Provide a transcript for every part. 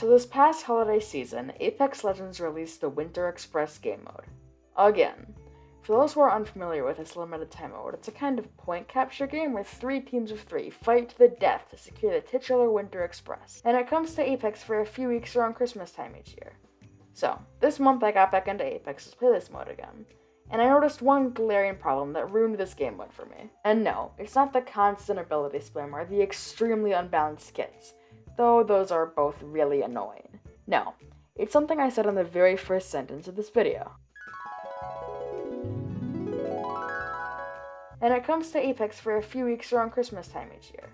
So this past holiday season, Apex Legends released the Winter Express game mode. Again. For those who are unfamiliar with this limited time mode, it's a kind of point capture game where 3 teams of 3 fight to the death to secure the titular Winter Express, and it comes to Apex for a few weeks around Christmas time each year. So, this month I got back into Apex to play this mode again, and I noticed one glaring problem that ruined this game mode for me. And no, it's not the constant ability spam or the extremely unbalanced kits, though those are both really annoying. No, it's something I said in the very first sentence of this video. And it comes to Apex for a few weeks around Christmas time each year.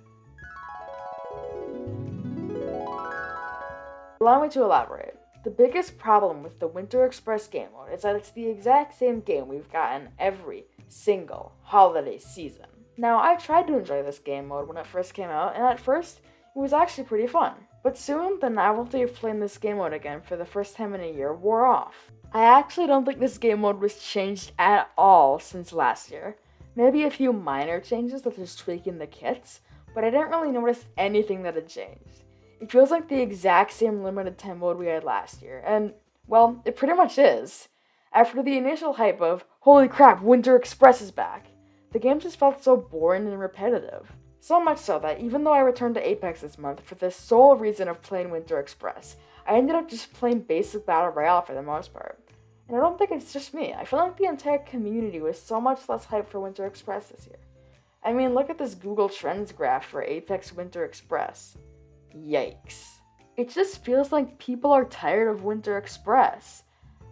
Allow me to elaborate. The biggest problem with the Winter Express game mode is that it's the exact same game we've gotten every single holiday season. Now, I tried to enjoy this game mode when it first came out, and at first, it was actually pretty fun. But soon, the novelty of playing this game mode again for the first time in a year wore off. I actually don't think this game mode was changed at all since last year. Maybe a few minor changes such as tweaking the kits, but I didn't really notice anything that had changed. It feels like the exact same limited time mode we had last year, and, well, it pretty much is. After the initial hype of, holy crap, Winter Express is back, the game just felt so boring and repetitive. So much so that even though I returned to Apex this month for the sole reason of playing Winter Express, I ended up just playing basic Battle Royale for the most part. And I don't think it's just me. I feel like the entire community was so much less hyped for Winter Express this year. I mean, look at this Google Trends graph for Apex Winter Express. Yikes. It just feels like people are tired of Winter Express.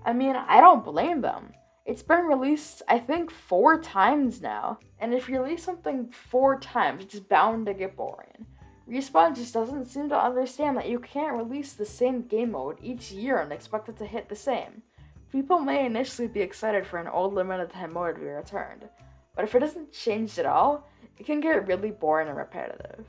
I mean, I don't blame them. It's been released, I think, 4 times now. And if you release something 4 times, it's bound to get boring. Respawn just doesn't seem to understand that you can't release the same game mode each year and expect it to hit the same. People may initially be excited for an old limited time mode to be returned, but if it isn't changed at all, it can get really boring and repetitive.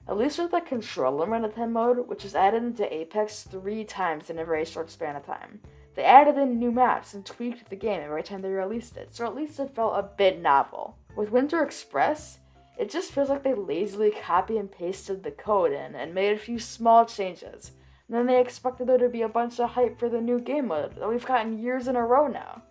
At least with the Control limited time mode, which was added into Apex 3 times in a very short span of time. They added in new maps and tweaked the game every time they released it, so at least it felt a bit novel. With Winter Express, it just feels like they lazily copy and pasted the code in and made a few small changes. And then they expected there to be a bunch of hype for the new game mode that we've gotten years in a row now.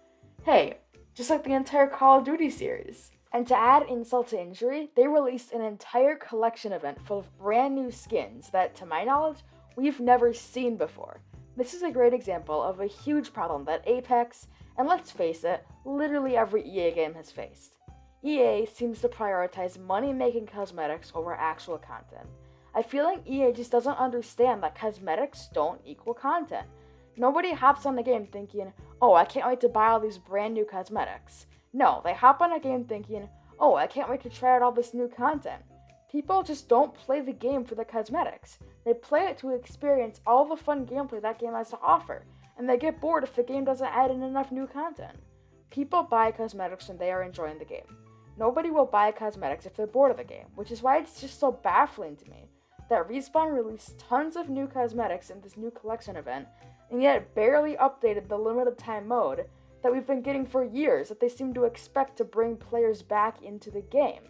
Hey, just like the entire Call of Duty series. And to add insult to injury, they released an entire collection event full of brand new skins that, to my knowledge, we've never seen before. This is a great example of a huge problem that Apex, and let's face it, literally every EA game has faced. EA seems to prioritize money-making cosmetics over actual content. I feel like EA just doesn't understand that cosmetics don't equal content. Nobody hops on the game thinking, oh, I can't wait to buy all these brand new cosmetics. No, they hop on a game thinking, oh, I can't wait to try out all this new content. People just don't play the game for the cosmetics. They play it to experience all the fun gameplay that game has to offer, and they get bored if the game doesn't add in enough new content. People buy cosmetics when they are enjoying the game. Nobody will buy cosmetics if they're bored of the game, which is why it's just so baffling to me that Respawn released tons of new cosmetics in this new collection event, and yet barely updated the limited time mode that we've been getting for years that they seem to expect to bring players back into the game.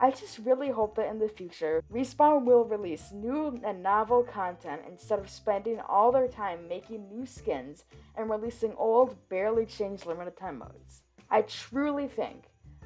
I just really hope that in the future, Respawn will release new and novel content instead of spending all their time making new skins and releasing old, barely changed limited time modes. I truly think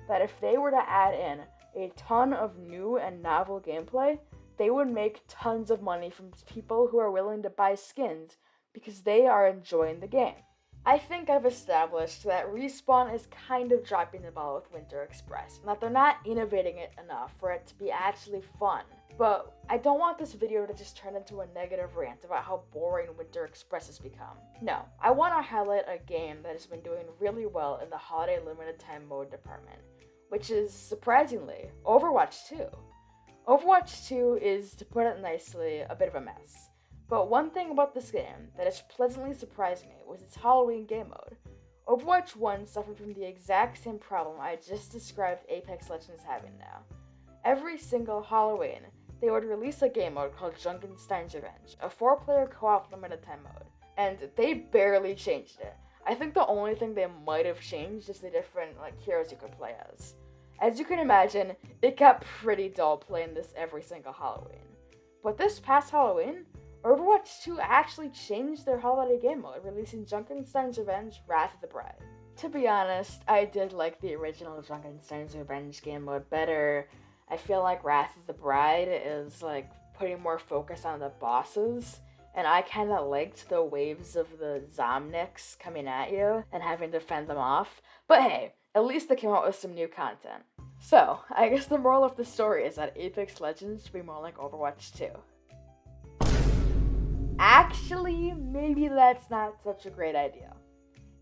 that if they were to add in a ton of new and novel gameplay, they would make tons of money from people who are willing to buy skins because they are enjoying the game. I think I've established that Respawn is kind of dropping the ball with Winter Express, and that they're not innovating it enough for it to be actually fun. But I don't want this video to just turn into a negative rant about how boring Winter Express has become. No, I want to highlight a game that has been doing really well in the holiday limited time mode department, which is, surprisingly, Overwatch 2. Overwatch 2 is, to put it nicely, a bit of a mess. But one thing about this game that has pleasantly surprised me was its Halloween game mode. Overwatch 1 suffered from the exact same problem I just described Apex Legends having now. Every single Halloween, they would release a game mode called Junkenstein's Revenge, a 4-player co-op limited time mode, and they barely changed it. I think the only thing they might have changed is the different heroes you could play as. As you can imagine, it got pretty dull playing this every single Halloween. But this past Halloween, Overwatch 2 actually changed their holiday game mode, releasing Junkenstein's Revenge: Wrath of the Bride. To be honest, I did like the original Junkenstein's Revenge game mode better. I feel like Wrath of the Bride is like putting more focus on the bosses, and I kind of liked the waves of the Zomniks coming at you and having to fend them off. But hey, at least they came out with some new content. So, I guess the moral of the story is that Apex Legends should be more like Overwatch 2. Actually, maybe that's not such a great idea.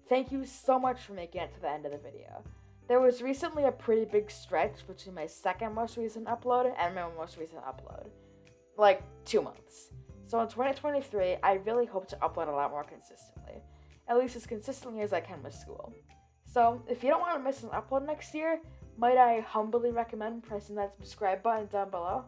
Thank you so much for making it to the end of the video. There was recently a pretty big stretch between my second most recent upload and my most recent upload. Like 2 months. So in 2023, I really hope to upload a lot more consistently. At least as consistently as I can with school. So if you don't want to miss an upload next year, might I humbly recommend pressing that subscribe button down below?